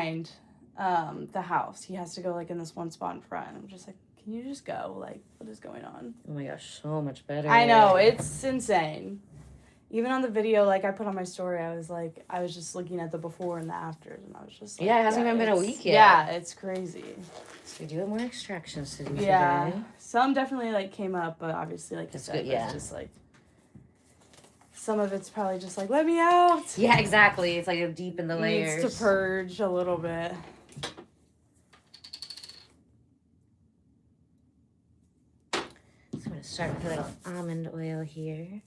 behind the house. He has to go like in this one spot in front. I'm just like, can you just go? Like, what is going on? Oh my gosh, so much better. I know, it's insane. Even on the video, like, I put on my story, I was just looking at the before and the afters, and I was just like... Yeah, it hasn't even been a week yet. Yeah, it's crazy. So we do have more extractions to do today. Yeah, some definitely, like, came up, but obviously, like you said, it's just, like... Some of it's probably just like, let me out. Yeah, exactly. It's like deep in the layers. Needs to purge a little bit. So I'm going to start with a little almond oil here.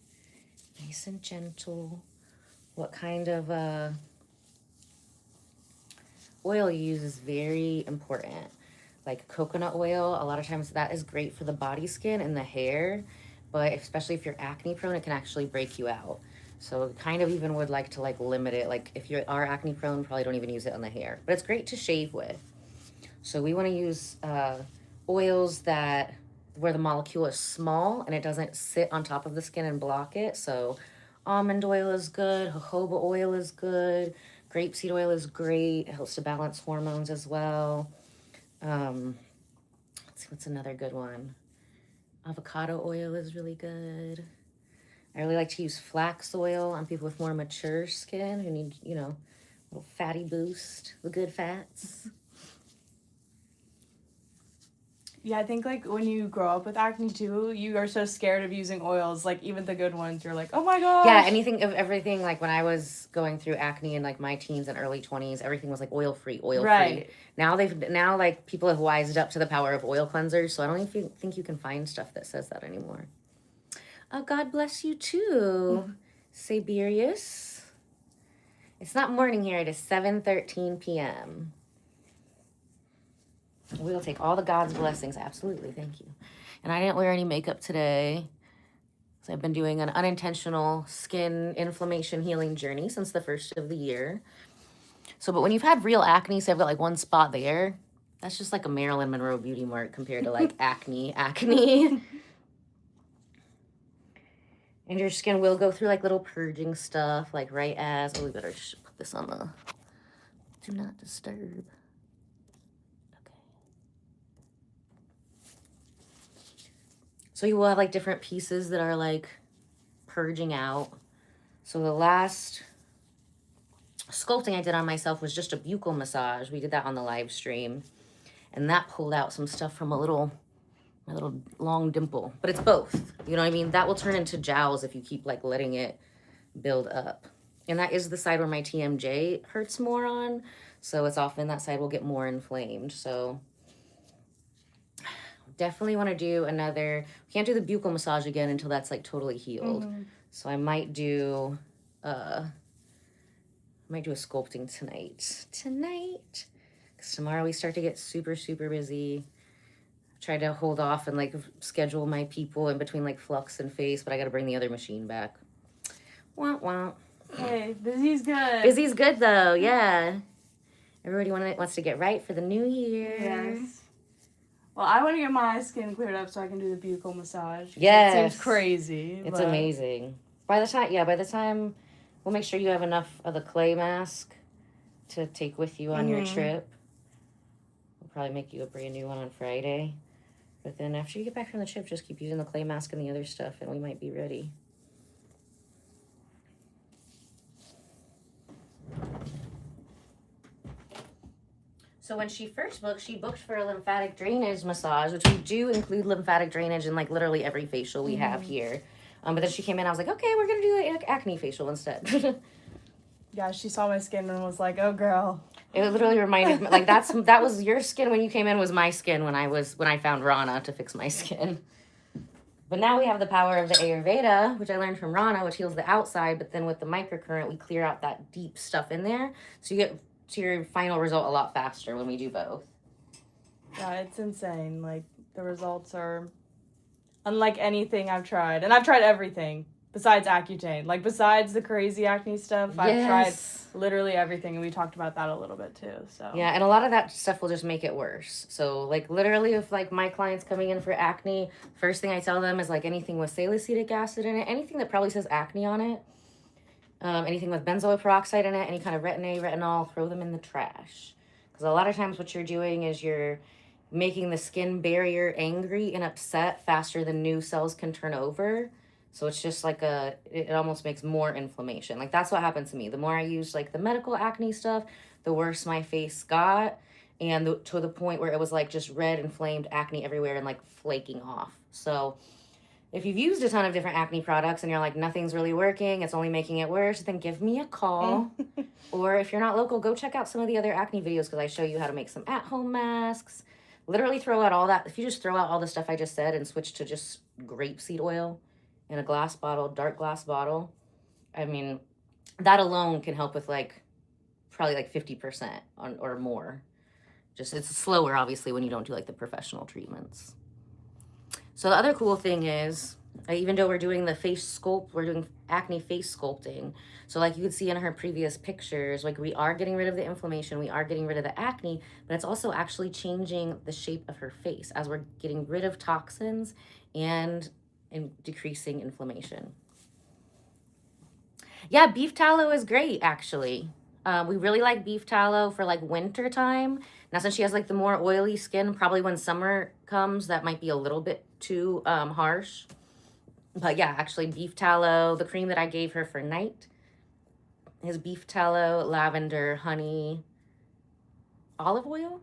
Nice and gentle. What kind of oil you use is very important. Like coconut oil, a lot of times that is great for the body skin and the hair, but especially if you're acne prone, it can actually break you out. So kind of even would like to like limit it. Like if you are acne prone, probably don't even use it on the hair, but it's great to shave with. So we want to use oils that where the molecule is small and it doesn't sit on top of the skin and block it. So almond oil is good, jojoba oil is good, grapeseed oil is great. It helps to balance hormones as well. Let's see, what's another good one? Avocado oil is really good. I really like to use flax oil on people with more mature skin who need, you know, a little fatty boost, the good fats. Yeah, I think, like, when you grow up with acne, too, you are so scared of using oils. Like, even the good ones, you're like, oh, my gosh. Yeah, everything, like, when I was going through acne in, like, my teens and early 20s, everything was, like, oil-free. Right. Now, like, people have wised up to the power of oil cleansers, so I don't even think you can find stuff that says that anymore. Oh, God bless you, too, Saberius. It's not morning here. It is 7:13 p.m., we'll take all the God's blessings. Absolutely. Thank you. And I didn't wear any makeup today. So I've been doing an unintentional skin inflammation healing journey since the first of the year. So, but when you've had real acne, so I've got like one spot there, that's just like a Marilyn Monroe beauty mark compared to like acne. And your skin will go through like little purging stuff, like right as, oh, we better put this on the do not disturb. So you will have like different pieces that are like purging out. So the last sculpting I did on myself was just a buccal massage. We did that on the live stream. And that pulled out some stuff from my little long dimple. But it's both. You know what I mean? That will turn into jowls if you keep like letting it build up. And that is the side where my TMJ hurts more on. So it's often that side will get more inflamed. So definitely want to do another, we can't do the buccal massage again until that's like totally healed. So I might do a sculpting tonight because tomorrow we start to get super busy. Try to hold off and like schedule my people in between like flux and face, but I got to bring the other machine back. Wah. Hey, busy's good. Busy's good though. Yeah, everybody wants to get right for the new year. Yes. Well, I want to get my skin cleared up so I can do the buccal massage. Yes. It seems crazy. It's amazing. By the time, we'll make sure you have enough of the clay mask to take with you on your trip. We'll probably make you a brand new one on Friday. But then after you get back from the trip, just keep using the clay mask and the other stuff, and we might be ready. So when she first booked, she booked for a lymphatic drainage massage, which we do include lymphatic drainage in like literally every facial we have here. But then she came in, I was like, okay, we're going to do an acne facial instead. Yeah, she saw my skin and was like, oh, girl. It literally reminded me, like, that was your skin when you came in, was my skin when I found Rana to fix my skin. But now we have the power of the Ayurveda, which I learned from Rana, which heals the outside, but then with the microcurrent, we clear out that deep stuff in there. So you get to your final result a lot faster when we do both. Yeah, it's insane. Like, the results are unlike anything I've tried. And I've tried everything besides Accutane. Like, besides the crazy acne stuff, I've tried literally everything. And we talked about that a little bit, too. So yeah, and a lot of that stuff will just make it worse. So, like, literally, if, like, my clients coming in for acne, first thing I tell them is, like, anything with salicylic acid in it, anything that probably says acne on it, anything with benzoyl peroxide in it, any kind of retin-A, retinol, throw them in the trash. Because a lot of times what you're doing is you're making the skin barrier angry and upset faster than new cells can turn over. So it's just like it almost makes more inflammation. Like that's what happened to me. The more I used like the medical acne stuff, the worse my face got. And to the point where it was like just red inflamed acne everywhere and like flaking off. So if you've used a ton of different acne products and you're like, nothing's really working, it's only making it worse, then give me a call. Or if you're not local, go check out some of the other acne videos because I show you how to make some at-home masks. Literally throw out all that. If you just throw out all the stuff I just said and switch to just grapeseed oil in a glass bottle, dark glass bottle, I mean, that alone can help with like probably like 50% or more. Just it's slower, obviously, when you don't do like the professional treatments. So the other cool thing is, even though we're doing the face sculpt, we're doing acne face sculpting. So like you could see in her previous pictures, like we are getting rid of the inflammation, we are getting rid of the acne, but it's also actually changing the shape of her face as we're getting rid of toxins and decreasing inflammation. Yeah, beef tallow is great, actually. We really like beef tallow for like winter time. Now, since she has like the more oily skin, probably when summer comes, that might be a little bit too harsh. But yeah, actually beef tallow, the cream that I gave her for night is beef tallow, lavender, honey, olive oil?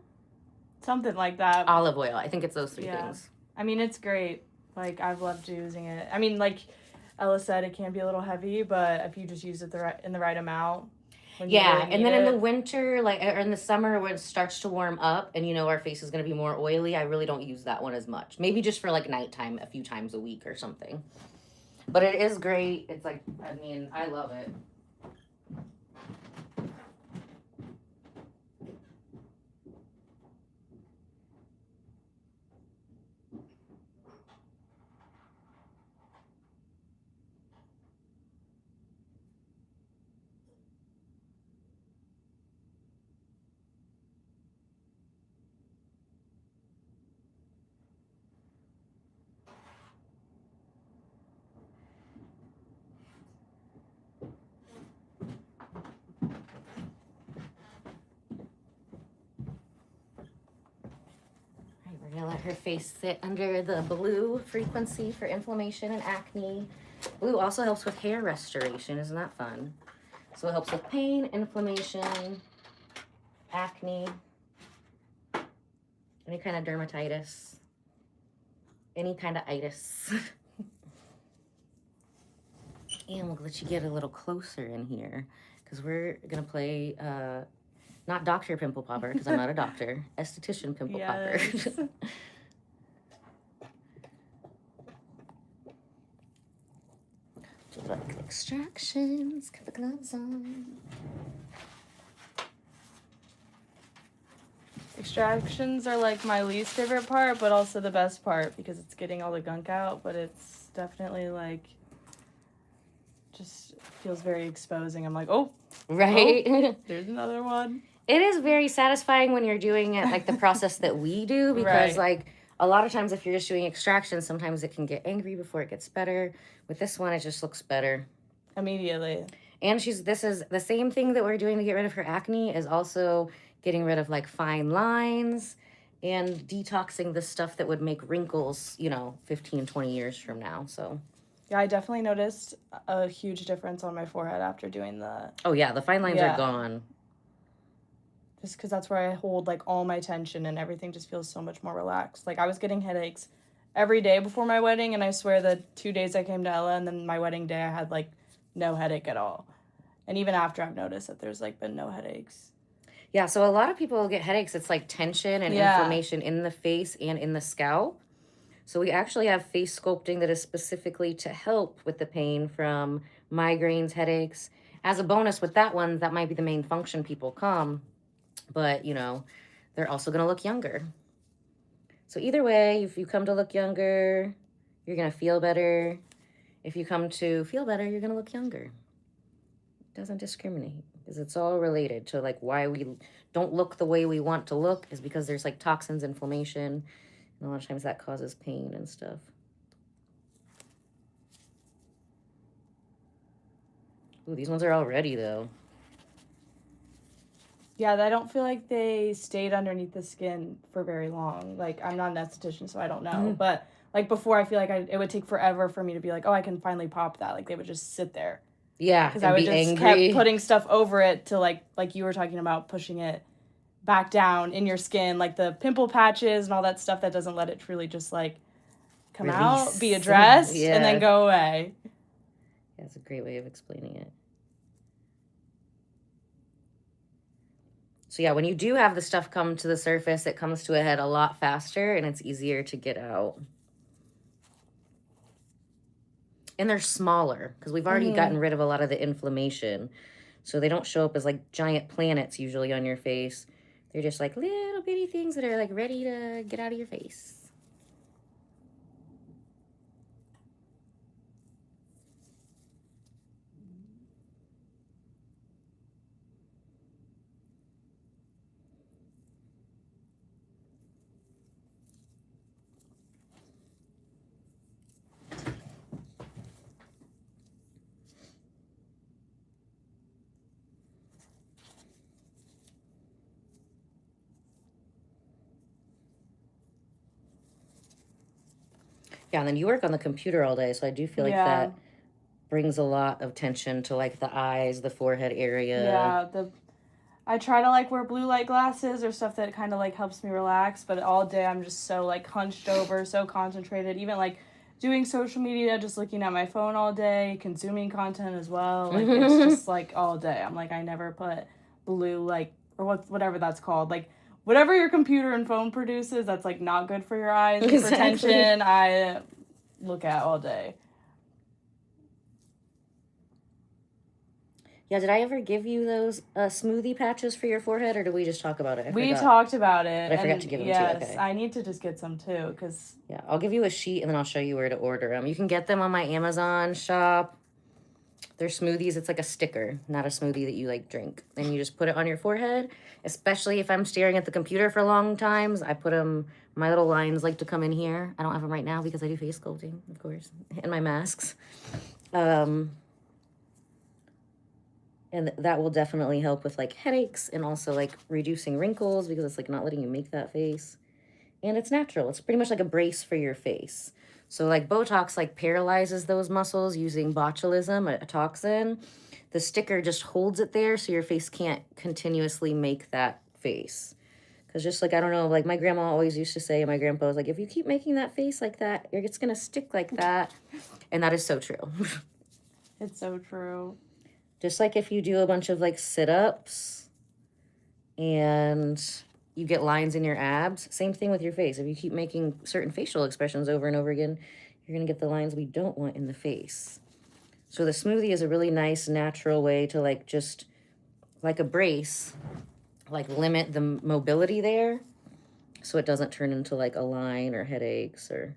Something like that. Olive oil. I think it's those three things. I mean, it's great. Like, I've loved using it. I mean, like Ella said, it can be a little heavy, but if you just use it in the right amount. Yeah, and then in the winter, like, or in the summer when it starts to warm up and, you know, our face is going to be more oily, I really don't use that one as much. Maybe just for, like, nighttime a few times a week or something. But it is great. It's, like, I mean, I love it. We're going to let her face sit under the blue frequency for inflammation and acne. Blue also helps with hair restoration. Isn't that fun? So it helps with pain, inflammation, acne, any kind of dermatitis, any kind of itis. And we'll let you get a little closer in here because we're going to play... not Dr. Pimple Popper, because I'm not a doctor. Esthetician Pimple Popper. Do like extractions. Got the gloves on. Extractions are like my least favorite part, but also the best part because it's getting all the gunk out, but it's definitely like just feels very exposing. I'm like, oh, right. Oh, there's another one. It is very satisfying when you're doing it like the process that we do because like a lot of times if you're just doing extractions, sometimes it can get angry before it gets better. With this one, it just looks better. Immediately. And this is the same thing that we're doing to get rid of her acne is also getting rid of like fine lines and detoxing the stuff that would make wrinkles, you know, 15, 20 years from now. So yeah, I definitely noticed a huge difference on my forehead after doing the... Oh yeah, the fine lines are gone. Just because that's where I hold, like, all my tension and everything just feels so much more relaxed. Like, I was getting headaches every day before my wedding, and I swear the 2 days I came to Ella and then my wedding day I had, like, no headache at all. And even after I've noticed that there's, like, been no headaches. Yeah, so a lot of people get headaches. It's, like, tension and inflammation in the face and in the scalp. So we actually have face sculpting that is specifically to help with the pain from migraines, headaches. As a bonus with that one, that might be the main function people come. But, you know, they're also going to look younger. So either way, if you come to look younger, you're going to feel better. If you come to feel better, you're going to look younger. It doesn't discriminate because it's all related to, like, why we don't look the way we want to look is because there's, like, toxins, inflammation, and a lot of times that causes pain and stuff. Ooh, these ones are all ready, though. Yeah, I don't feel like they stayed underneath the skin for very long. Like, I'm not an esthetician, so I don't know. But, like, before, I feel like it would take forever for me to be like, oh, I can finally pop that. Like, they would just sit there. Yeah, Because and I would be just angry. kept putting stuff over it to, like you were talking about, pushing it back down in your skin. Like, the pimple patches and all that stuff that doesn't let it truly just, like, come out, be addressed, and then go away. Yeah, that's a great way of explaining it. So yeah, when you do have the stuff come to the surface, it comes to a head a lot faster and it's easier to get out. And they're smaller because we've already gotten rid of a lot of the inflammation. So they don't show up as like giant planets usually on your face. They're just like little bitty things that are like ready to get out of your face. Yeah, and then you work on the computer all day, so I do feel like that brings a lot of tension to like the eyes, the forehead area. Yeah, I try to like wear blue light glasses or stuff that kind of like helps me relax, but all day I'm just so like hunched over, so concentrated. Even like doing social media, just looking at my phone all day, consuming content as well. Like it's just like all day. I'm like I never put blue like or whatever that's called. Like whatever your computer and phone produces that's like not good for your eyes and for tension, I look at all day. Yeah, did I ever give you those smoothie patches for your forehead, or did we just talk about it? We talked about it. But I forgot to give them to you. Okay. I need to just get some too, because... Yeah, I'll give you a sheet, and then I'll show you where to order them. You can get them on my Amazon shop. They're smoothies. It's like a sticker, not a smoothie that you, like, drink. And you just put it on your forehead, especially if I'm staring at the computer for long times. I put them... My little lines like to come in here. I don't have them right now because I do face sculpting, of course, and my masks. And that will definitely help with like headaches and also like reducing wrinkles because it's like not letting you make that face. And it's natural. It's pretty much like a brace for your face. So like Botox like paralyzes those muscles using botulism, a toxin. The sticker just holds it there so your face can't continuously make that face. Because just like, I don't know, like my grandma always used to say, and my grandpa was like, if you keep making that face like that, it's going to stick like that. And that is so true. It's so true. Just like if you do a bunch of like sit-ups and you get lines in your abs, same thing with your face. If you keep making certain facial expressions over and over again, you're going to get the lines we don't want in the face. So the smoothie is a really nice natural way to like just like a brace, like limit the mobility there so it doesn't turn into like a line or headaches. Or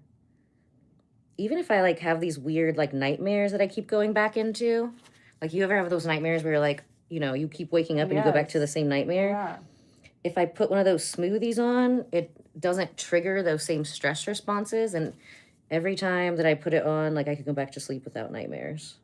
even if I like have these weird like nightmares that I keep going back into. Like, you ever have those nightmares where you're like, you know, you keep waking up and you go back to the same nightmare? Yeah. If I put one of those smoothies on, it doesn't trigger those same stress responses. And every time that I put it on, like, I can go back to sleep without nightmares.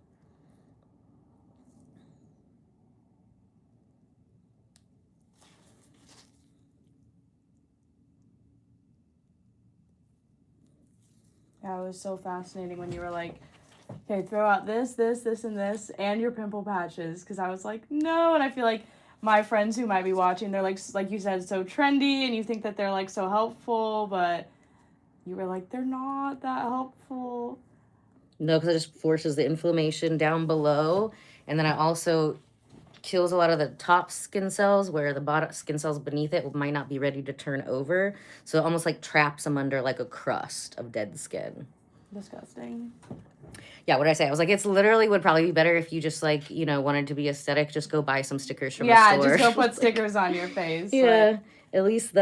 Yeah, it was so fascinating when you were like, okay, throw out this, this, this, and this, and your pimple patches. Because I was like, no. And I feel like my friends who might be watching, they're like you said, so trendy, and you think that they're like so helpful, but you were like, they're not that helpful. No, because it just forces the inflammation down below. And then it also kills a lot of the top skin cells where the bottom skin cells beneath it might not be ready to turn over. So it almost like traps them under like a crust of dead skin. Disgusting. Yeah, what did I say? I was like, it's literally would probably be better if you just like, you know, wanted to be aesthetic, just go buy some stickers from the store. Yeah, just go put stickers on your face. Yeah, like. At least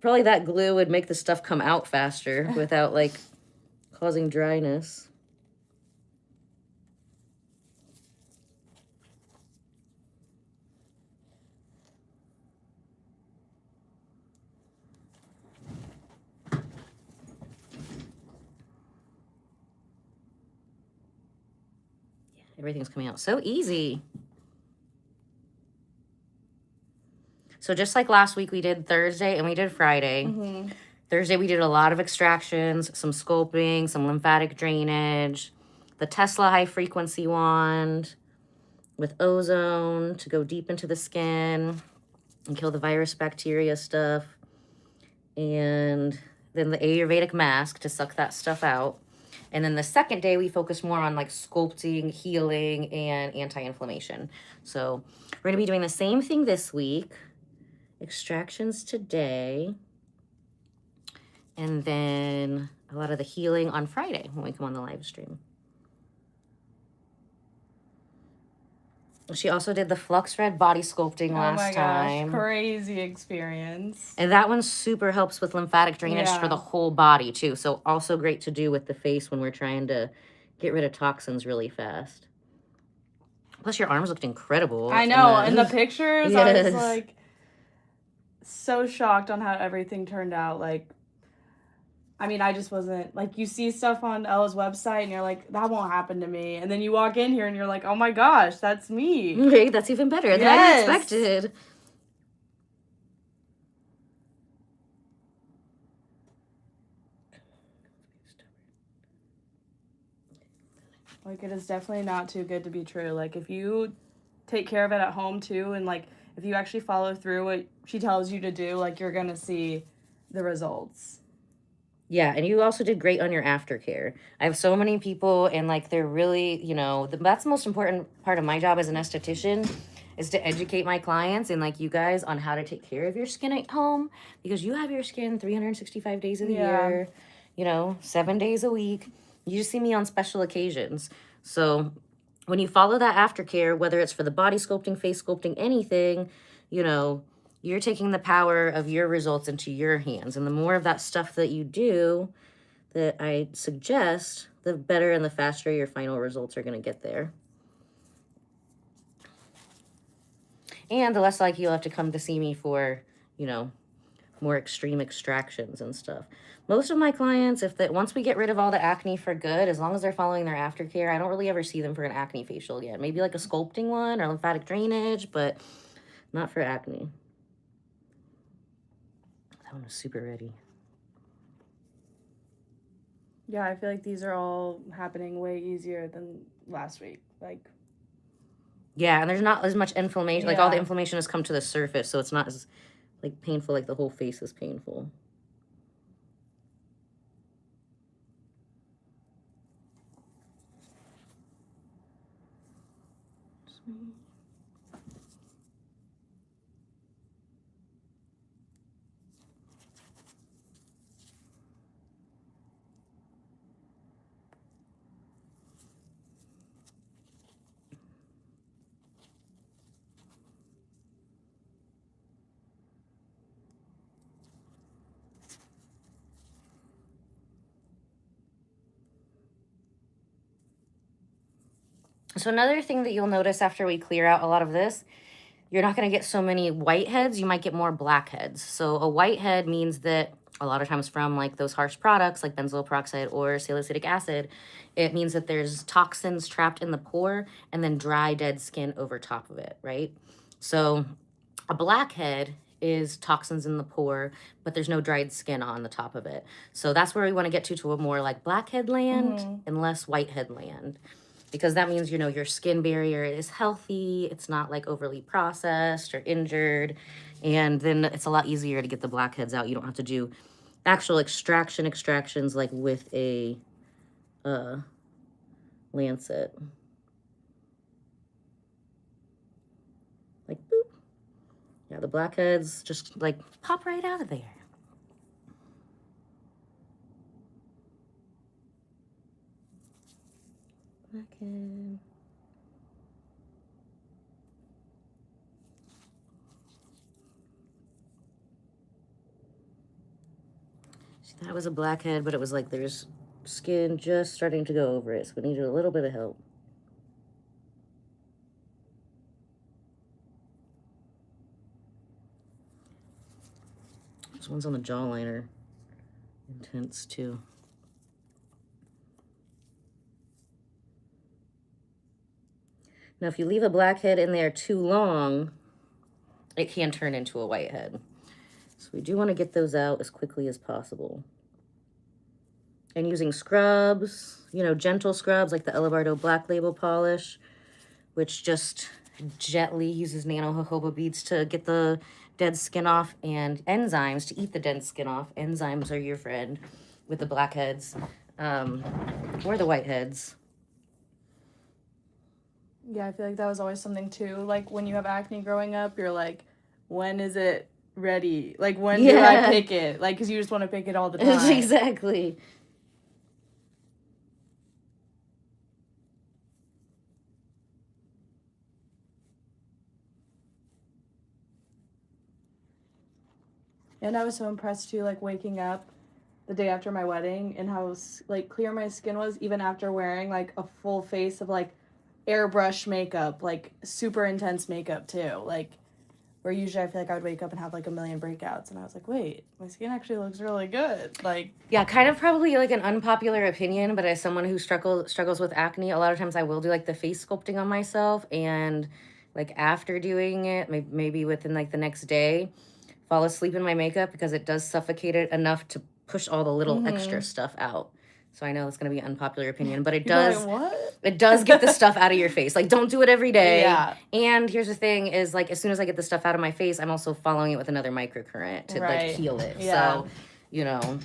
probably that glue would make the stuff come out faster without like causing dryness. Everything's coming out so easy. So just like last week, we did Thursday and we did Friday. Mm-hmm. Thursday, we did a lot of extractions, some sculpting, some lymphatic drainage, the Tesla high frequency wand with ozone to go deep into the skin and kill the virus, bacteria stuff. And then the Ayurvedic mask to suck that stuff out. And then the second day, we focused more on like sculpting, healing, and anti-inflammation. So we're going to be doing the same thing this week. Extractions today. And then a lot of the healing on Friday when we come on the live stream. She also did the Flux Red body sculpting last time. Oh my gosh, crazy experience. And that one super helps with lymphatic drainage for the whole body too. So also great to do with the face when we're trying to get rid of toxins really fast. Plus your arms looked incredible. I know, in the pictures, I was like so shocked on how everything turned out. Like, I mean, I just wasn't, like, you see stuff on Ella's website and you're like, that won't happen to me. And then you walk in here and you're like, oh my gosh, that's me. Right, that's even better than I expected. Like, it is definitely not too good to be true. Like, if you take care of it at home too, and like, if you actually follow through what she tells you to do, like, you're gonna see the results. Yeah, and you also did great on your aftercare. I have so many people, and like they're really, you know, that's the most important part of my job as an esthetician is to educate my clients and like you guys on how to take care of your skin at home, because you have your skin 365 days of the year, you know, 7 days a week. You just see me on special occasions. So when you follow that aftercare, whether it's for the body sculpting, face sculpting, anything, you know, you're taking the power of your results into your hands. And the more of that stuff that you do that I suggest, the better and the faster your final results are going to get there. And the less likely you'll have to come to see me for, you know, more extreme extractions and stuff. Most of my clients, once we get rid of all the acne for good, as long as they're following their aftercare, I don't really ever see them for an acne facial yet. Maybe like a sculpting one or lymphatic drainage, but not for acne. That one was super ready. Yeah, I feel like these are all happening way easier than last week. Like, yeah, and there's not as much inflammation. Like, all the inflammation has come to the surface, so it's not as, like, painful. Like, the whole face is painful. So another thing that you'll notice after we clear out a lot of this, you're not going to get so many whiteheads. You might get more blackheads. So a whitehead means that a lot of times from like those harsh products like benzoyl peroxide or salicylic acid, it means that there's toxins trapped in the pore and then dry, dead skin over top of it, right? So a blackhead is toxins in the pore, but there's no dried skin on the top of it. So that's where we want to get to a more like blackhead land and less whitehead land. Because that means, you know, your skin barrier is healthy. It's not like overly processed or injured. And then it's a lot easier to get the blackheads out. You don't have to do actual extractions like with a lancet. Like, boop. Yeah, the blackheads just like pop right out of there. Blackhead. See, that was a blackhead, but it was like there's skin just starting to go over it, so we needed a little bit of help. This one's on the jawline are intense too. Now, if you leave a blackhead in there too long, it can turn into a whitehead. So we do want to get those out as quickly as possible. And using scrubs, you know, gentle scrubs like the Bardo Black Label Polish, which just gently uses nano jojoba beads to get the dead skin off, and enzymes to eat the dead skin off. Enzymes are your friend with the blackheads, or the whiteheads. Yeah, I feel like that was always something too. Like when you have acne growing up, you're like, when is it ready? Like when do I pick it? Like, because you just want to pick it all the time. Exactly. And I was so impressed too, like waking up the day after my wedding and how like clear my skin was, even after wearing like a full face of like airbrush makeup, like super intense makeup too. Like where usually I feel like I would wake up and have like a million breakouts, and I was like, wait, my skin actually looks really good. Like, yeah, kind of probably like an unpopular opinion, but as someone who struggles with acne, a lot of times I will do like the face sculpting on myself, and like after doing it, maybe within like the next day, fall asleep in my makeup because it does suffocate it enough to push all the little extra stuff out. So I know it's going to be an unpopular opinion, but it does. Like, what? It does get the stuff out of your face. Like, don't do it every day. Yeah. And here's the thing: is like as soon as I get the stuff out of my face, I'm also following it with another microcurrent to like heal it. Yeah. So, you know.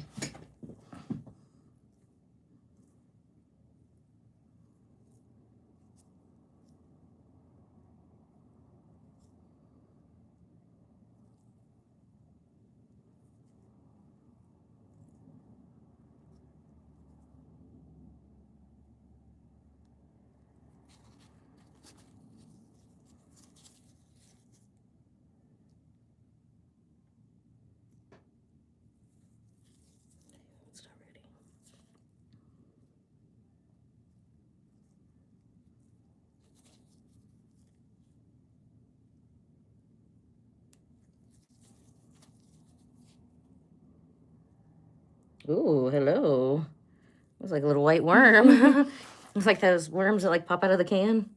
Ooh, hello. It was like a little white worm. It's like those worms that like pop out of the can.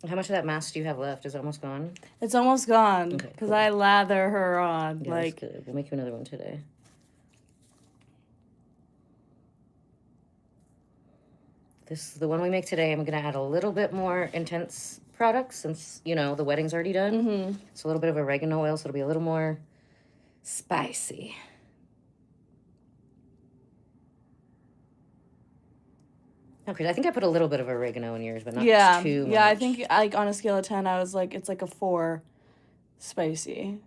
How much of that mask do you have left? Is it almost gone? It's almost gone because Okay, cool. I lather her on. Yeah, like, that's good. We'll make you another one today. This is the one we make today. I'm going to add a little bit more intense products since, you know, the wedding's already done. Mm-hmm. So a little bit of oregano oil, so it'll be a little more spicy. Okay, I think I put a little bit of oregano in yours, but not too much. Yeah, I think like on a scale of 10, I was like, it's like a 4 spicy.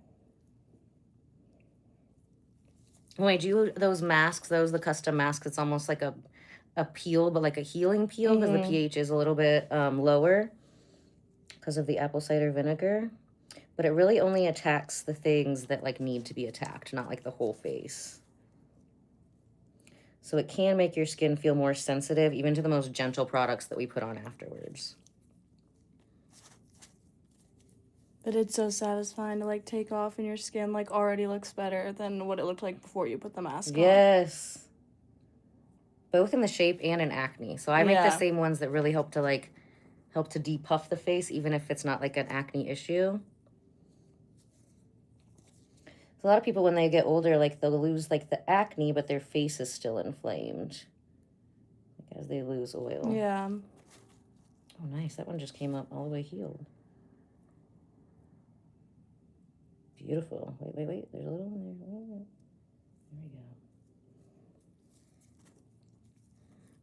When I do those masks, the custom masks, it's almost like a peel, but like a healing peel because the pH is a little bit lower because of the apple cider vinegar. But it really only attacks the things that like need to be attacked, not like the whole face. So it can make your skin feel more sensitive, even to the most gentle products that we put on afterwards. But it's so satisfying to like take off and your skin like already looks better than what it looked like before you put the mask on. Yes. Both in the shape and in acne. So I make the same ones that really help to like help to depuff the face, even if it's not like an acne issue. So a lot of people, when they get older, like they'll lose like the acne, but their face is still inflamed, like, as they lose oil. Yeah. Oh, nice. That one just came up all the way healed. Beautiful. Wait. There's a little one there. There we go.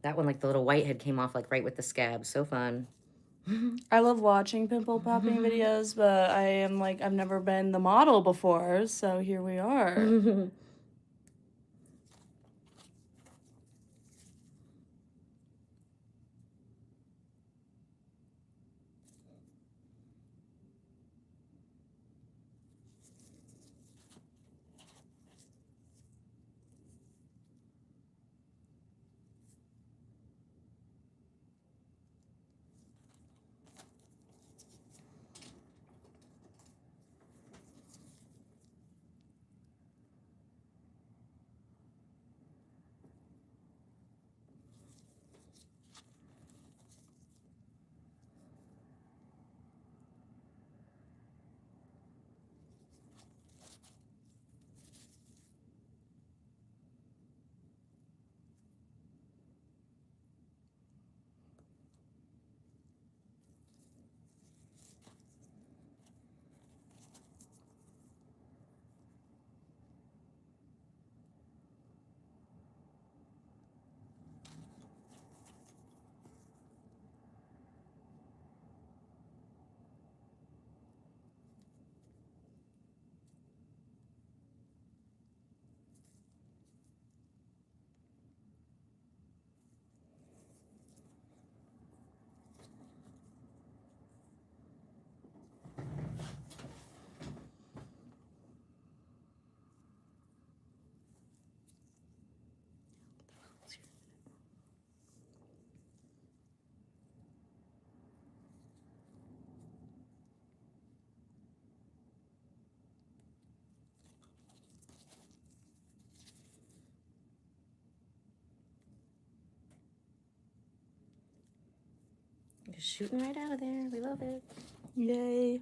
That one, like the little whitehead came off like right with the scab. So fun. I love watching pimple popping videos, but I am like, I've never been the model before, so here we are. Just shooting right out of there. We love it. Yay.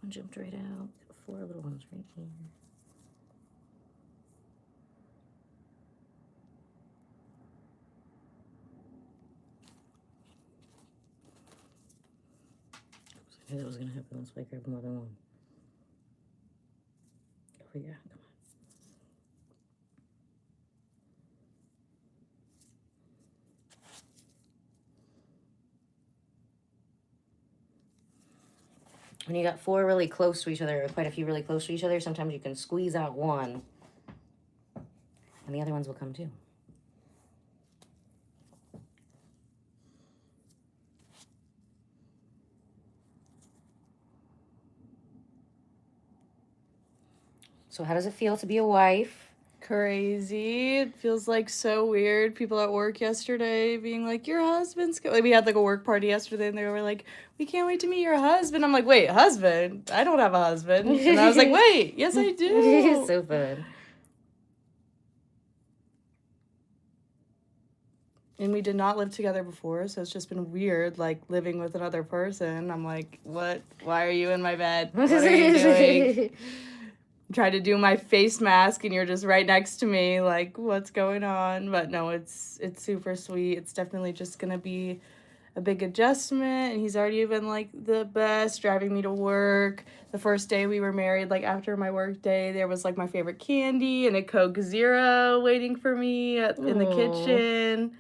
That one jumped right out. Got 4 little ones right here. I knew that was gonna happen. That's why I grabbed more than one. Oh yeah, come on. When you got 4 really close to each other, or quite a few really close to each other, sometimes you can squeeze out one, and the other ones will come too. So how does it feel to be a wife? Crazy. It feels like so weird. People at work yesterday being like, your husband's like, we had like a work party yesterday and they were like, we can't wait to meet your husband. I'm like, wait, husband? I don't have a husband. And I was like, wait, yes I do. So fun. And we did not live together before, so it's just been weird, like living with another person. I'm like, what? Why are you in my bed? What are you doing? Try to do my face mask and you're just right next to me, like, what's going on? But no, it's super sweet. It's definitely just gonna be a big adjustment, and he's already been like the best, driving me to work. The first day we were married, like after my work day, there was like my favorite candy and a Coke Zero waiting for me in the kitchen.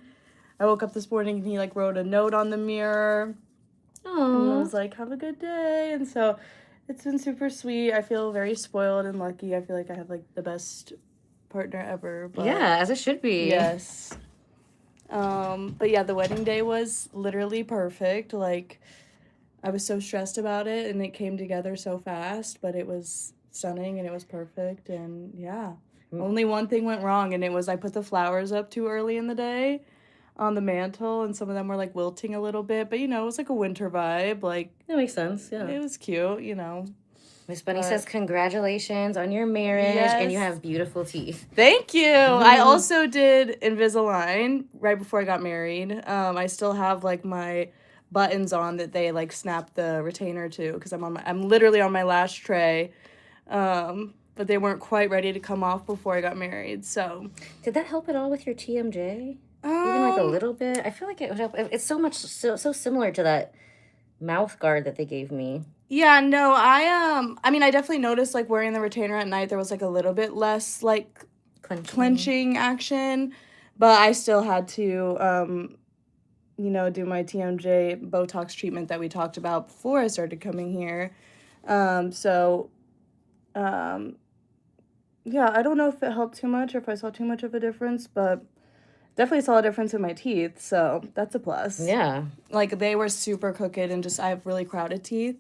I woke up this morning and he like wrote a note on the mirror. And it was like, have a good day. And so it's been super sweet. I feel very spoiled and lucky. I feel like I have like the best partner ever. But yeah, as it should be. yes. But yeah, the wedding day was literally perfect. Like, I was so stressed about it and it came together so fast, but it was stunning and it was perfect. And yeah, only one thing went wrong, and it was I put the flowers up too early in the day on the mantle, and some of them were like wilting a little bit, but you know, it was like a winter vibe. Like, That makes sense, yeah. it was cute, you know. Miss Bunny says congratulations on your marriage, and you have beautiful teeth. Thank you. I also did Invisalign right before I got married. I still have like my buttons on that they like snap the retainer to, because I'm literally on my last tray. But they weren't quite ready to come off before I got married. So did that help at all with your TMJ? Even like a little bit? I feel like it would help. It's so similar to that mouth guard that they gave me. Yeah, no, I mean, I definitely noticed like wearing the retainer at night, there was like a little bit less like clenching action, but I still had to you know, do my TMJ Botox treatment that we talked about before I started coming here. Yeah, I don't know if it helped too much or if I saw too much of a difference, but definitely saw a difference in my teeth, so that's a plus. Yeah. Like, they were super crooked and just, I have really crowded teeth.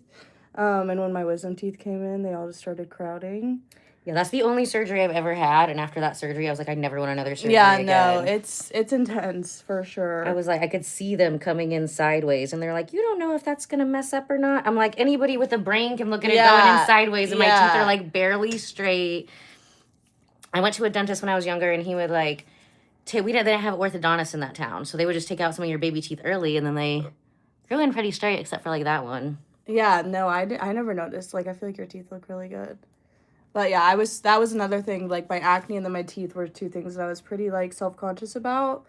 And when my wisdom teeth came in, they all just started crowding. Yeah, that's the only surgery I've ever had, and after that surgery, I was like, I never want another surgery again. No, it's intense, for sure. I was like, I could see them coming in sideways, and they're like, you don't know if that's gonna mess up or not. I'm like, anybody with a brain can look at it going in sideways, and my teeth are like barely straight. I went to a dentist when I was younger, and he would like, they didn't have orthodontists in that town, so they would just take out some of your baby teeth early, and then they grew in pretty straight, except for like that one. Yeah, no, I never noticed. Like, I feel like your teeth look really good. But yeah, that was another thing. Like, my acne and then my teeth were two things that I was pretty like self-conscious about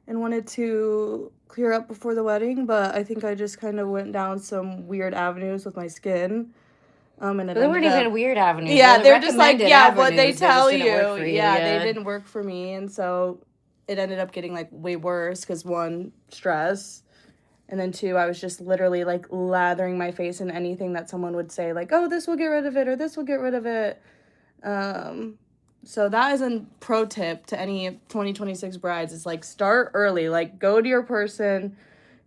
and wanted to clear up before the wedding. But I think I just kind of went down some weird avenues with my skin. And but they weren't even weird avenues. Yeah, they're just like, yeah, what they tell you. Yeah, they didn't work for me. And so it ended up getting like way worse because one, stress. And then two, I was just literally like lathering my face in anything that someone would say, like, oh, this will get rid of it or this will get rid of it. So that is a pro tip to any 2026 brides. Is like, start early. Like, go to your person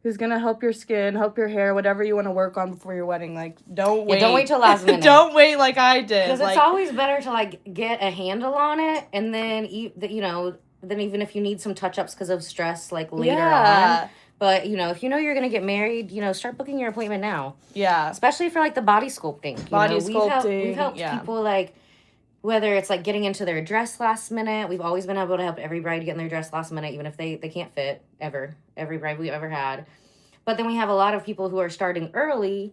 who's going to help your skin, help your hair, whatever you want to work on before your wedding. Like, don't wait. Don't wait till last minute. Don't wait like I did. Because it's always better to like get a handle on it, and then, you know, then even if you need some touch-ups because of stress, like later on. But, you know, if you know you're going to get married, you know, start booking your appointment now. Yeah. Especially for, like, the body sculpting. We've helped people, like, whether it's, like, getting into their dress last minute. We've always been able to help every bride get in their dress last minute, even if they can't fit, ever. Every bride we've ever had. But then we have a lot of people who are starting early.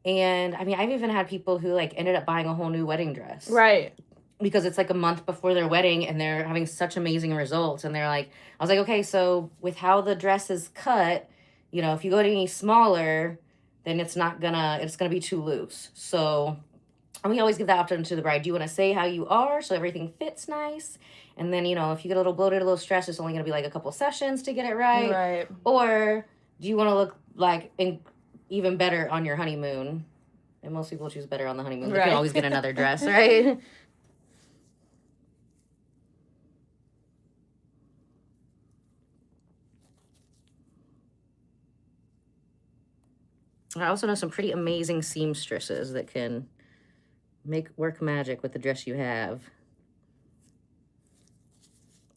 And, I mean, I've even had people who, like, ended up buying a whole new wedding dress. Right. Because it's like a month before their wedding and they're having such amazing results. And they're like, I was like, okay, so with how the dress is cut, you know, if you go to any smaller, then it's gonna be too loose. So, and we always give that option to the bride. Do you want to say how you are so everything fits nice? And then, you know, if you get a little bloated, a little stressed, it's only going to be like a couple sessions to get it right. Right. Or do you want to look like even better on your honeymoon? And most people choose better on the honeymoon. They can always get another dress, right? I also know some pretty amazing seamstresses that can work magic with the dress you have.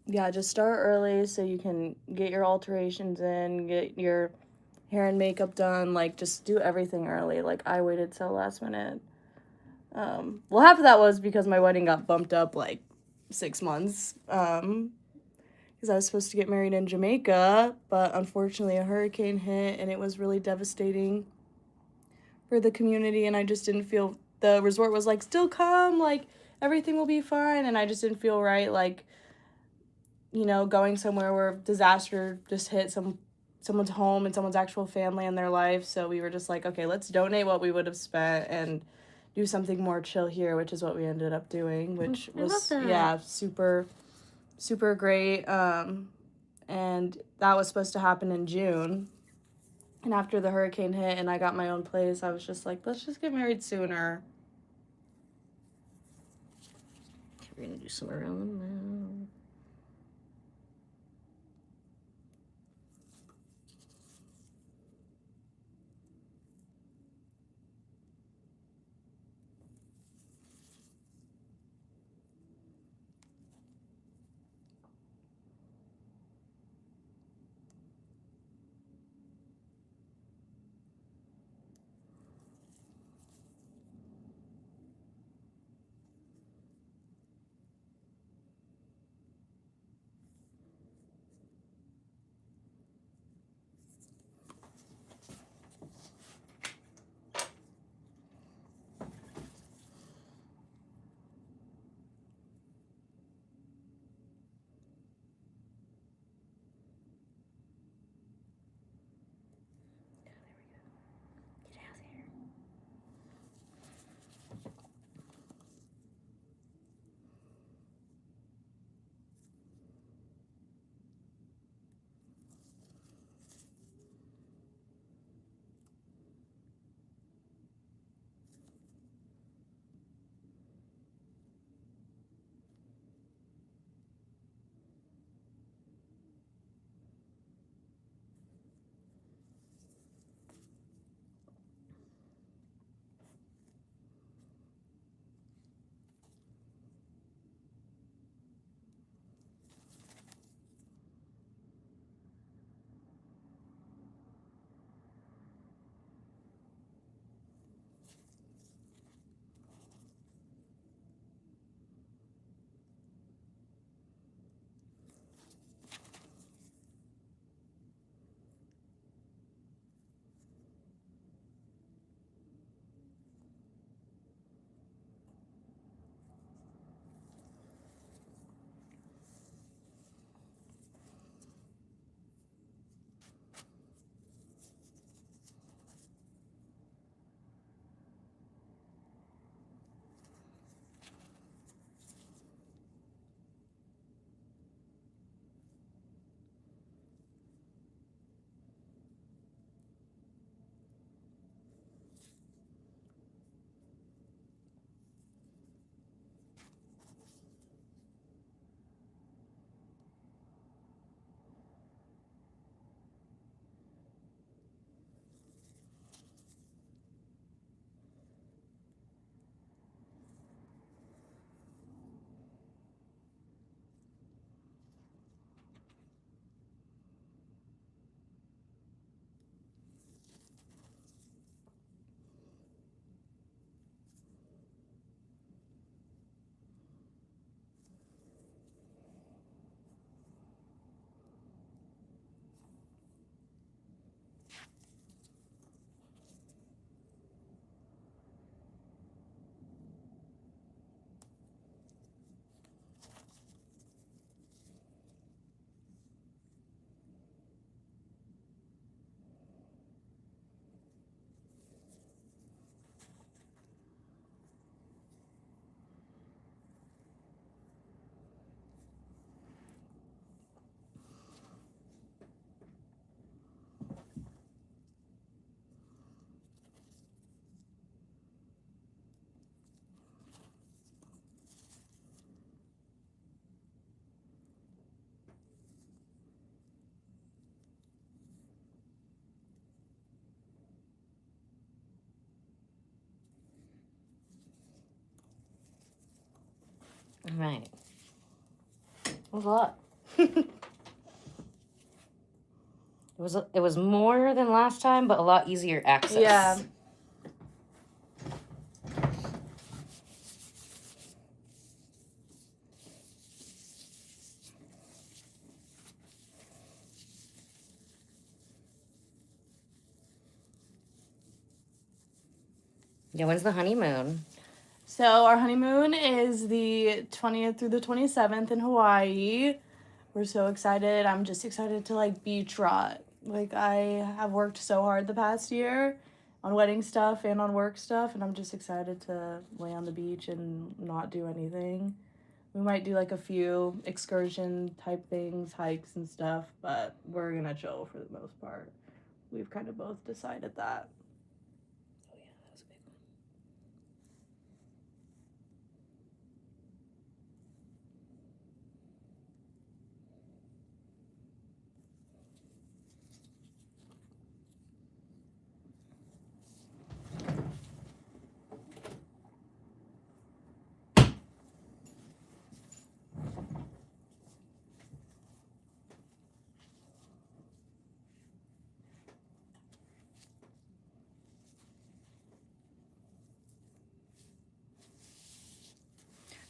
Yeah, just start early so you can get your alterations in, get your hair and makeup done. Like, just do everything early. Like, I waited till last minute. Well, half of that was because my wedding got bumped up like 6 months. Because I was supposed to get married in Jamaica, but unfortunately a hurricane hit and it was really devastating for the community, and I just didn't feel, the resort was like, still come, like everything will be fine, and I just didn't feel right, like, you know, going somewhere where disaster just hit someone's home and someone's actual family and their life. So we were just like, okay, let's donate what we would have spent and do something more chill here, which is what we ended up doing, which was, yeah, super, super great. And that was supposed to happen in June. And after the hurricane hit and I got my own place, I was just like, let's just get married sooner. We're gonna do some around the mouth. All right. That was a lot. It was more than last time, but a lot easier access. Yeah. Yeah, when's the honeymoon? So our honeymoon is the 20th through the 27th in Hawaii. We're so excited. I'm just excited to like beach rot. Like I have worked so hard the past year on wedding stuff and on work stuff, and I'm just excited to lay on the beach and not do anything. We might do like a few excursion type things, hikes and stuff, but we're gonna chill for the most part. We've kind of both decided that. Oh yeah, that was a big one.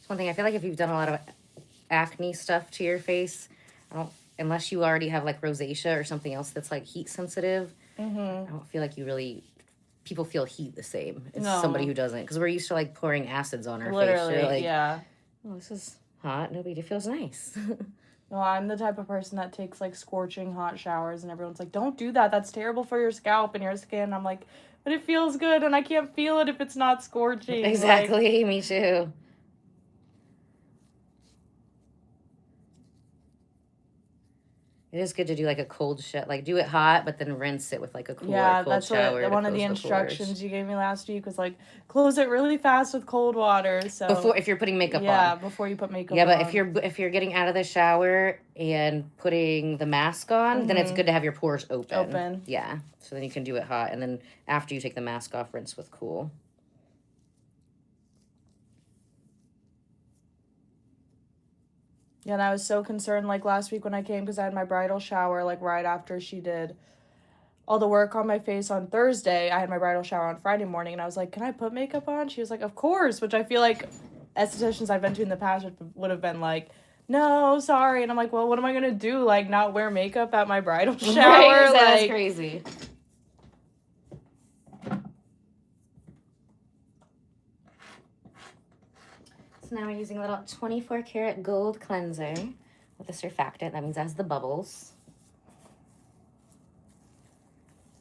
One thing, I feel like if you've done a lot of acne stuff to your face, unless you already have like rosacea or something else that's like heat sensitive, I don't feel like people feel heat the same as somebody who doesn't, because we're used to like pouring acids on our face. Literally, Like, yeah. Oh, this is hot. Nobody, it feels nice. No, I'm the type of person that takes like scorching hot showers, and everyone's like, "Don't do that. That's terrible for your scalp and your skin." I'm like, "But it feels good, and I can't feel it if it's not scorching." Exactly, me too. It is good to do like a cold shower, like do it hot, but then rinse it with like a cold shower. That's what one of the instructions you gave me last week was like, close it really fast with cold water. So if you're putting makeup on. Yeah, before you put makeup on. Yeah, but if you're getting out of the shower and putting the mask on, then it's good to have your pores open. Yeah, so then you can do it hot, and then after you take the mask off, rinse with cool. Yeah, and I was so concerned like last week when I came because I had my bridal shower like right after she did all the work on my face on Thursday. I had my bridal shower on Friday morning, and I was like, "Can I put makeup on?" She was like, "Of course," which I feel like estheticians I've been to in the past would have been like, "No, sorry." And I'm like, "Well, what am I going to do? Like not wear makeup at my bridal shower?" Right, that's crazy. Now we're using a little 24 karat gold cleanser with a surfactant. That means it has the bubbles.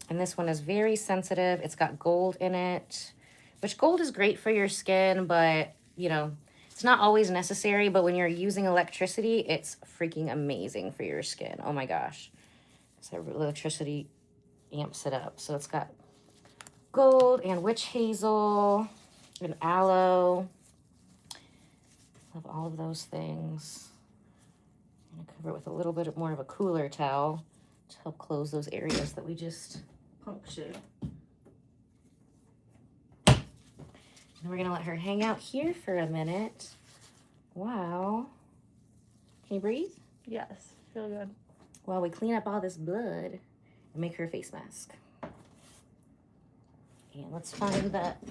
And this one is very sensitive. It's got gold in it, which gold is great for your skin, but you know, it's not always necessary. But when you're using electricity, it's freaking amazing for your skin. Oh my gosh. So electricity amps it up. So it's got gold and witch hazel and aloe. Love all of those things. I'm going to cover it with a little bit more of a cooler towel to help close those areas that we just punctured. And we're going to let her hang out here for a minute. Wow. Can you breathe? Yes, feel good. While we clean up all this blood and make her a face mask. And let's find that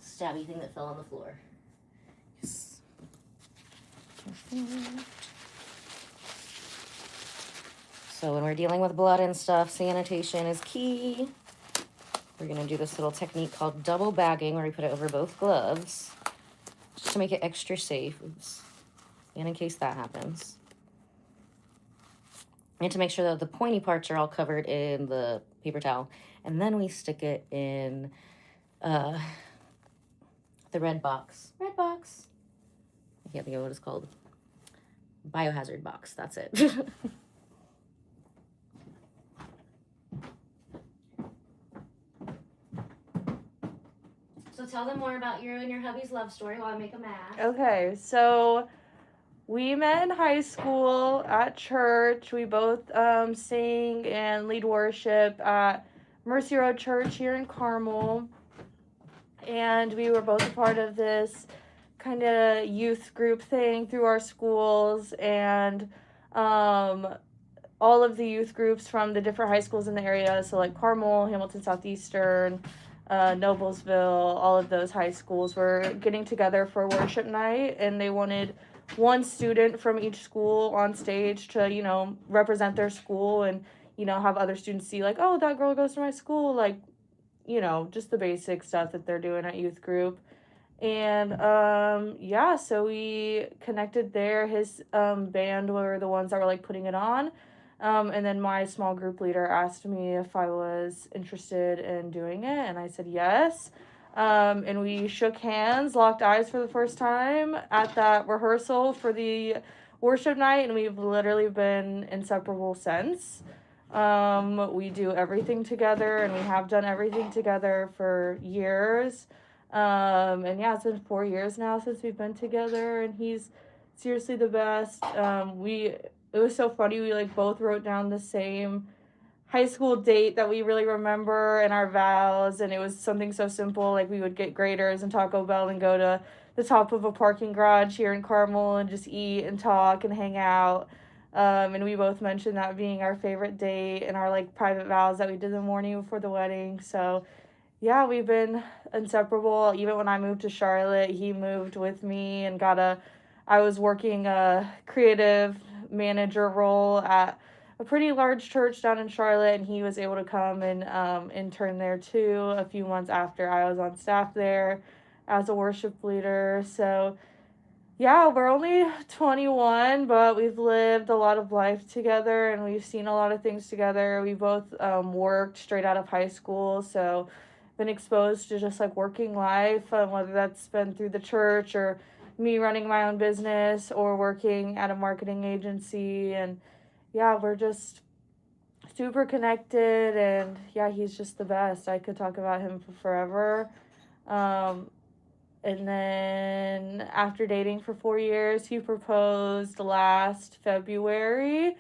stabby thing that fell on the floor. Yes. So when we're dealing with blood and stuff, sanitation is key. We're going to do this little technique called double bagging, where we put it over both gloves just to make it extra safe. Oops. And in case that happens. And to make sure that the pointy parts are all covered in the paper towel. And then we stick it in the red box. Red box. I can't think of what it's called. Biohazard box. That's it. So tell them more about you and your hubby's love story while I make a mask. Okay, so we met in high school at church. We both sing and lead worship at Mercy Road Church here in Carmel. And we were both a part of this kind of youth group thing through our schools, and all of the youth groups from the different high schools in the area, so like Carmel, Hamilton Southeastern, Noblesville, all of those high schools were getting together for worship night, and they wanted one student from each school on stage to, you know, represent their school and, you know, have other students see like, oh, that girl goes to my school, like, you know, just the basic stuff that they're doing at youth group. And yeah, so we connected there. His band were the ones that were like putting it on. And then my small group leader asked me if I was interested in doing it, and I said yes. And we shook hands, locked eyes for the first time at that rehearsal for the worship night, and we've literally been inseparable since. We do everything together, and we have done everything together for years. And yeah, it's been 4 years now since we've been together, and he's seriously the best. It was so funny. We like both wrote down the same high school date that we really remember and our vows, and it was something so simple. Like we would get graters and Taco Bell and go to the top of a parking garage here in Carmel and just eat and talk and hang out. And we both mentioned that being our favorite date and our like private vows that we did the morning before the wedding. So yeah, we've been inseparable. Even when I moved to Charlotte, he moved with me and I was working a creative manager role at a pretty large church down in Charlotte, and he was able to come and intern there too a few months after I was on staff there as a worship leader. So yeah, we're only 21, but we've lived a lot of life together, and we've seen a lot of things together. We both worked straight out of high school, so been exposed to just like working life, whether that's been through the church or me running my own business or working at a marketing agency. And yeah, we're just super connected, and yeah, he's just the best. I could talk about him for forever. And then after dating for 4 years, he proposed last February,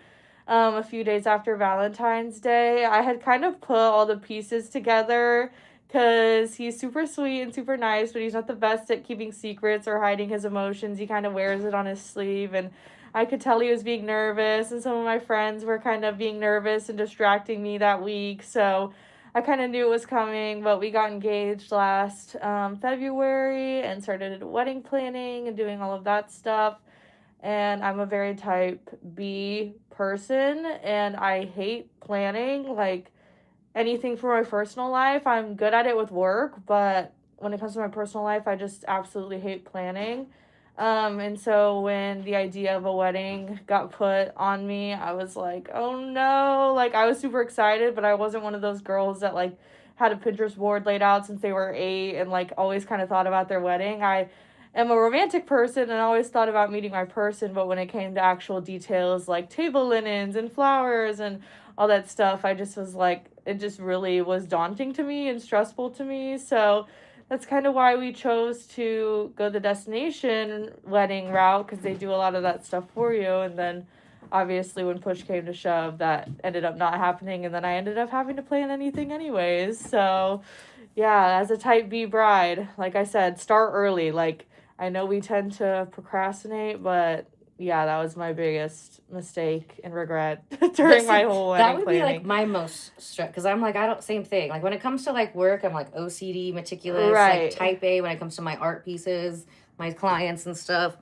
a few days after Valentine's Day. I had kind of put all the pieces together because he's super sweet and super nice, but he's not the best at keeping secrets or hiding his emotions. He kind of wears it on his sleeve, and I could tell he was being nervous, and some of my friends were kind of being nervous and distracting me that week, so I kind of knew it was coming. But we got engaged last February and started wedding planning and doing all of that stuff. And I'm a very type B person, and I hate planning. Like, anything for my personal life, I'm good at it with work, but when it comes to my personal life, I just absolutely hate planning. And so when the idea of a wedding got put on me, I was like, oh no. Like, I was super excited, but I wasn't one of those girls that like had a Pinterest board laid out since they were 8 and like always kind of thought about their wedding. I am a romantic person and always thought about meeting my person, but when it came to actual details like table linens and flowers and all that stuff, I just was like, it just really was daunting to me and stressful to me. So that's kind of why we chose to go the destination wedding route, because they do a lot of that stuff for you. And then obviously when push came to shove, that ended up not happening, and then I ended up having to plan anything anyways. So yeah, as a type B bride, like I said, start early. Like, I know we tend to procrastinate, but yeah, that was my biggest mistake and regret during my whole wedding That would planning. be like my most stress, because I'm like, same thing. Like when it comes to like work, I'm like OCD, meticulous, Right. like type A when it comes to my art pieces, my clients and stuff.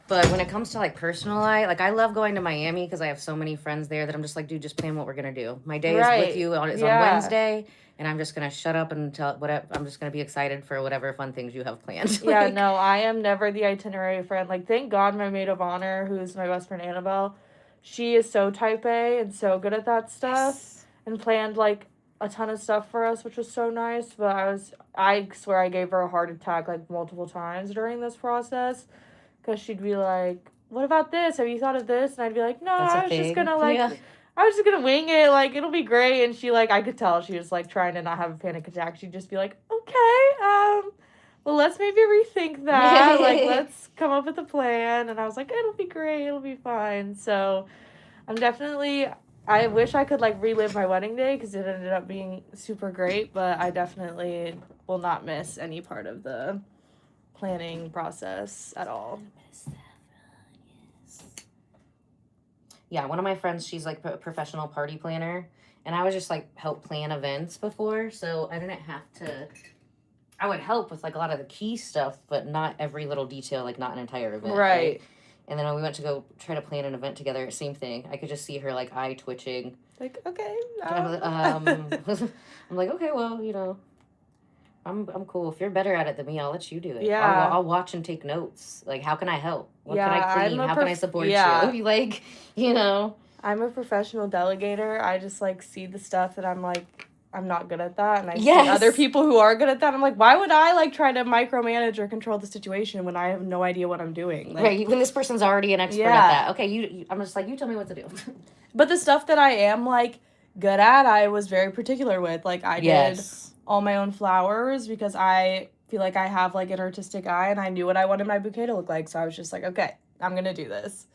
But when it comes to like personal life, like I love going to Miami because I have so many friends there that I'm just like, dude, just plan what we're gonna do. My day is with you on Wednesday, and I'm just gonna shut up and tell whatever. I'm just gonna be excited for whatever fun things you have planned. Yeah, no, I am never the itinerary friend. Like, thank God my maid of honor, who's my best friend Annabelle, she is so type A and so good at that stuff, and planned like a ton of stuff for us, which was so nice. But I swear I gave her a heart attack like multiple times during this process, because she'd be like, what about this? Have you thought of this? And I'd be like, no, I was just gonna wing it, like, it'll be great. And she, like, I could tell she was, like, trying to not have a panic attack. She'd just be like, okay, well, let's maybe rethink that. Like, let's come up with a plan. And I was like, it'll be great. It'll be fine. So I wish I could, like, relive my wedding day, because it ended up being super great. But I definitely will not miss any part of the planning process at all. Yeah, one of my friends, she's like a professional party planner, and I was just like help plan events before, so I didn't have to. I would help with like a lot of the key stuff, but not every little detail, like not an entire event. Right. And then when we went to go try to plan an event together, same thing. I could just see her like eye twitching. Like, okay. I'm like, okay, well, you know, I'm cool. If you're better at it than me, I'll let you do it. Yeah. I'll watch and take notes. Like, how can I help? What Yeah, can I clean? How can I support you? Like, you know. I'm a professional delegator. I just like see the stuff that I'm like, I'm not good at that, and I Yes. see other people who are good at that. I'm like, why would I like try to micromanage or control the situation when I have no idea what I'm doing? Like, Right, when this person's already an expert at that. Okay, you I'm just like, you tell me what to do. But the stuff that I am like good at, I was very particular with. Like, I did all my own flowers because I feel like I have like an artistic eye, and I knew what I wanted my bouquet to look like. So I was just like, okay, I'm gonna do this.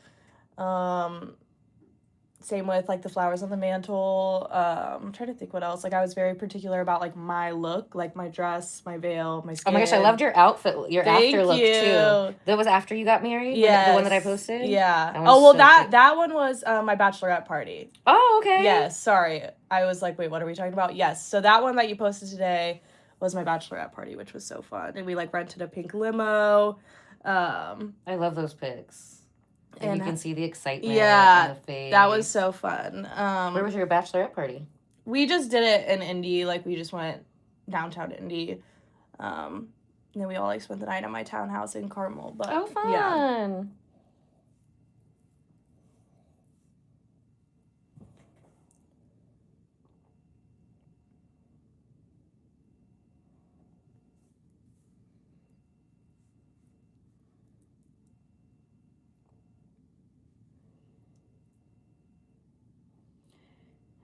Same with like the flowers on the mantle. I'm trying to think what else. Like, I was very particular about like my look, like my dress, my veil, my skin. Oh my gosh, I loved your outfit, your after look too. That was after you got married? Yeah. The one that I posted? Yeah. Oh, well, so that one was my bachelorette party. Oh, okay. Yes, sorry. I was like, wait, what are we talking about? Yes. So that one that you posted today was my bachelorette party, which was so fun. And we like rented a pink limo. I love those pics. And you can see the excitement on the face. That was so fun. Where was your bachelorette party? We just did it in Indy. Like, we just went downtown Indy. And then we all like spent the night at my townhouse in Carmel. But oh, fun. Yeah.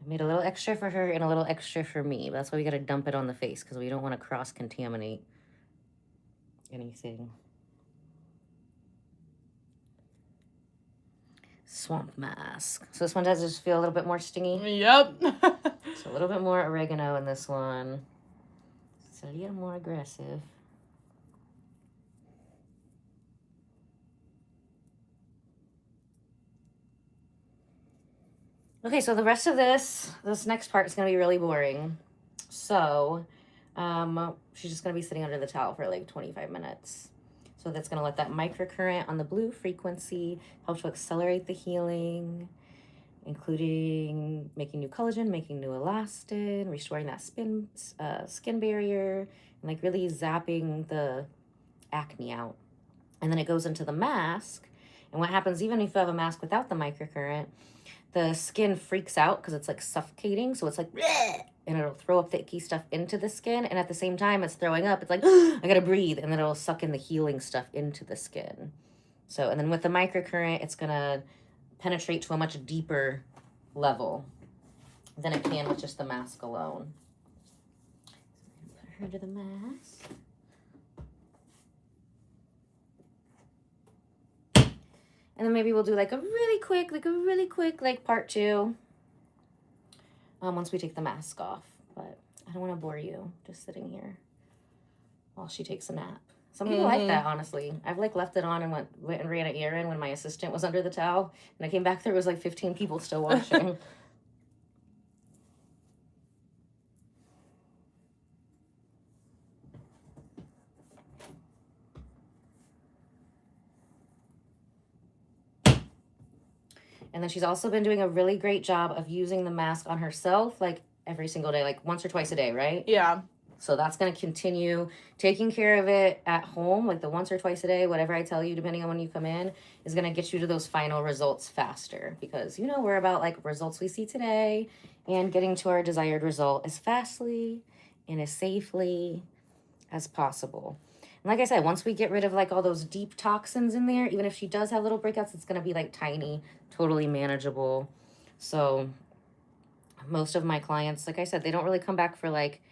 Made a little extra for her and a little extra for me. That's why we got to dump it on the face, because we don't want to cross-contaminate anything. Swamp mask. So this one does just feel a little bit more stingy. Yep. So a little bit more oregano in this one. It's a little more aggressive. Okay, so the rest of this next part is going to be really boring. So, she's just going to be sitting under the towel for like 25 minutes. So that's going to let that microcurrent on the blue frequency help to accelerate the healing, including making new collagen, making new elastin, restoring that skin barrier, and like really zapping the acne out. And then it goes into the mask. And what happens even if you have a mask without the microcurrent, the skin freaks out because it's like suffocating. So it's like, bleh, and it'll throw up the icky stuff into the skin. And at the same time it's throwing up, it's like, I gotta breathe. And then it'll suck in the healing stuff into the skin. So, and then with the microcurrent, it's gonna penetrate to a much deeper level than it can with just the mask alone. So put her to the mask. And then maybe we'll do like a really quick, like part 2. Once we take the mask off. But I don't want to bore you just sitting here while she takes a nap. Some people like that, honestly. I've like left it on and went and ran an errand when my assistant was under the towel. And I came back, there was like 15 people still watching. And then she's also been doing a really great job of using the mask on herself, like every single day, like once or twice a day, right? Yeah. So that's going to continue. Taking care of it at home, like the once or twice a day, whatever I tell you, depending on when you come in, is going to get you to those final results faster. Because, you know, we're about like results we see today and getting to our desired result as fastly and as safely as possible. And like I said, once we get rid of like all those deep toxins in there, even if she does have little breakouts, it's going to be like tiny, totally manageable. So most of my clients, like I said, they don't really come back for like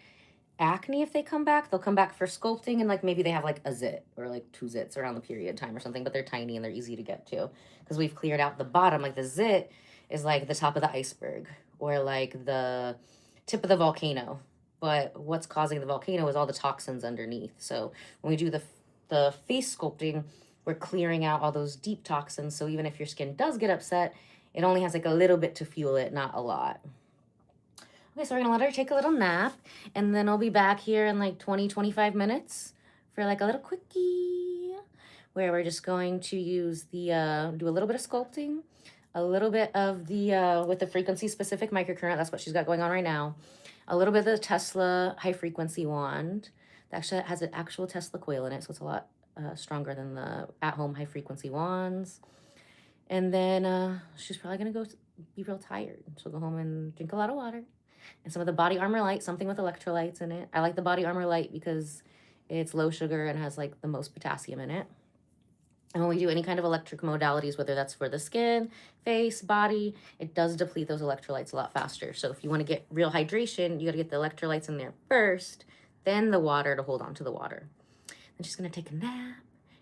acne. If they come back, they'll come back for sculpting, and like maybe they have like a zit or like 2 zits around the period time or something, but they're tiny and they're easy to get to because we've cleared out the bottom. Like the zit is like the top of the iceberg or like the tip of the volcano. But what's causing the volcano is all the toxins underneath. So when we do the the face sculpting, we're clearing out all those deep toxins. So even if your skin does get upset, it only has like a little bit to fuel it, not a lot. Okay, so we're gonna let her take a little nap, and then I'll be back here in like 20-25 minutes for like a little quickie, where we're just going to use the, do a little bit of sculpting, a little bit of the, with the frequency specific microcurrent, that's what she's got going on right now, a little bit of the Tesla high frequency wand, that actually has an actual Tesla coil in it, so it's a lot stronger than the at-home high frequency wands. And then she's probably gonna go be real tired. She'll go home and drink a lot of water. And some of the Body Armor Light, something with electrolytes in it. I like the Body Armor Light because it's low sugar and has like the most potassium in it. And when we do any kind of electric modalities, whether that's for the skin, face, body, it does deplete those electrolytes a lot faster. So if you want to get real hydration, you got to get the electrolytes in there first, then the water to hold on to the water. Then she's going to take a nap,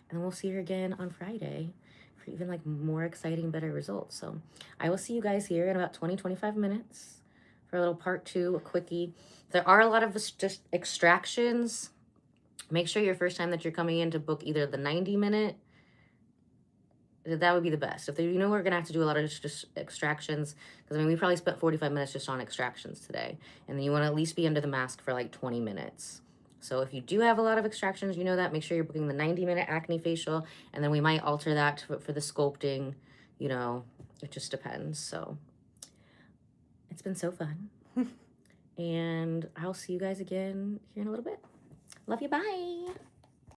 and then we'll see her again on Friday for even like more exciting, better results. So I will see you guys here in about 20-25 minutes for a little part 2, a quickie. There are a lot of just extractions. Make sure your first time that you're coming in to book either the 90-minute, that would be the best. If you know we're gonna have to do a lot of just extractions, because I mean we probably spent 45 minutes just on extractions today, and then you want to at least be under the mask for like 20 minutes. So if you do have a lot of extractions, you know that, make sure you're booking the 90-minute acne facial, and then we might alter that for the sculpting, you know, it just depends. So it's been so fun. And I'll see you guys again here in a little bit. Love you, bye.